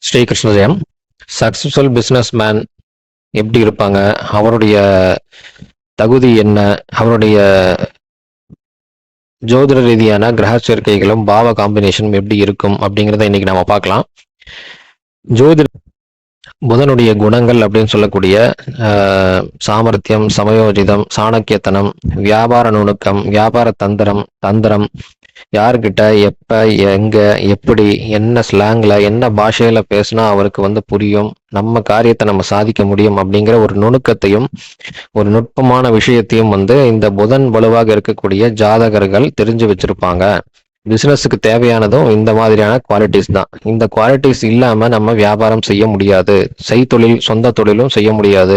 ஸ்ரீ கிருஷ்ண ஜெயம். Successful business man எப்படி இருப்பாங்க, அவருடைய தகுதி என்ன, அவருடைய ஜோதிட ரீதியான கிரக சேர்க்கைகளும் பாவ காம்பினேஷனும் எப்படி இருக்கும் அப்படிங்கிறத இன்னைக்கு நம்ம பார்க்கலாம். ஜோதிட புதனுடைய குணங்கள் அப்படின்னு சொல்லக்கூடிய சாமர்த்தியம், சமயோஜிதம், சாணக்கியத்தனம், வியாபார நுணுக்கம், வியாபார தந்திரம், யாருக்கிட்ட எப்ப எங்க எப்படி என்ன ஸ்லாங்ல என்ன பாஷையில பேசினா அவருக்கு புரியும், நம்ம காரியத்தை நம்ம சாதிக்க முடியும் அப்படிங்கிற ஒரு நுணுக்கத்தையும் ஒரு நுட்பமான விஷயத்தையும் இந்த புதன் வலுவாக இருக்கக்கூடிய ஜாதகர்கள் தெரிஞ்சு வச்சிருப்பாங்க. பிசினஸுக்கு தேவையானதும் இந்த மாதிரியான குவாலிட்டிஸ் தான். இந்த குவாலிட்டிஸ் இல்லாம நம்ம வியாபாரம் செய்ய முடியாது. செய்தொழில், சொந்த தொழிலும் செய்ய முடியாது.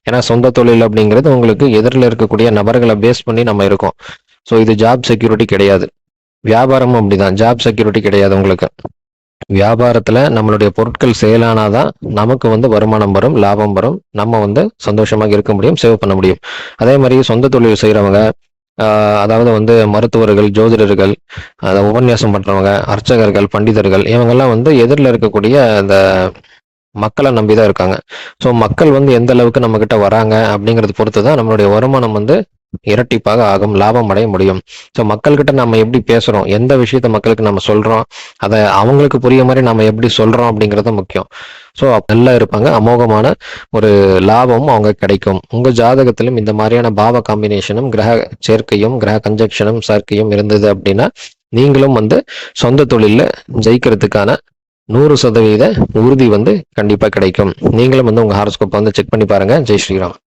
ஏன்னா சொந்த தொழில் அப்படிங்கிறது உங்களுக்கு எதிரில் இருக்கக்கூடிய நபர்களை பேஸ் பண்ணி நம்ம இருக்கோம். ஸோ இது ஜாப் செக்யூரிட்டி கிடையாது. வியாபாரமும் அப்படிதான், ஜாப் செக்யூரிட்டி கிடையாது. உங்களுக்கு வியாபாரத்துல நம்மளுடைய பொருட்கள் சேலானாதான் நமக்கு வருமானம் வரும், லாபம் வரும், நம்ம சந்தோஷமாக இருக்க முடியும், சேவ் பண்ண முடியும். அதே மாதிரி சொந்த தொழில் செய்யறவங்க, அதாவது மருத்துவர்கள், ஜோதிடர்கள், அதை உபன்யாசம் பண்றவங்க, அர்ச்சகர்கள், பண்டிதர்கள், இவங்கெல்லாம் எதிரில் இருக்கக்கூடிய அந்த மக்களை நம்பிதான் இருக்காங்க. ஸோ மக்கள் எந்த அளவுக்கு நம்ம கிட்ட வராங்க அப்படிங்கறது பொறுத்துதான் நம்மளுடைய வருமானம் இரட்டிப்பாக ஆகும், லாபம் அடைய முடியும். ஸோ மக்கள்கிட்ட நம்ம எப்படி பேசுறோம், எந்த விஷயத்த மக்களுக்கு நம்ம சொல்றோம், அதை அவங்களுக்கு புரிய மாதிரி நம்ம எப்படி சொல்றோம் அப்படிங்கிறது முக்கியம். ஸோ நல்லா இருப்பாங்க, அமோகமான ஒரு லாபமும் அவங்க கிடைக்கும். உங்க ஜாதகத்திலும் இந்த மாதிரியான பாவ காம்பினேஷனும் கிரக சேர்க்கையும் கிரக கன்ஜெக்ஷனும் சேர்க்கையும் இருந்தது அப்படின்னா நீங்களும் சொந்த தொழில ஜெயிக்கிறதுக்கான 100% உறுதி கண்டிப்பா கிடைக்கும். நீங்களும் உங்க ஹாரோஸ்கோப் செக் பண்ணி பாருங்க. ஜெய் ஸ்ரீராம்.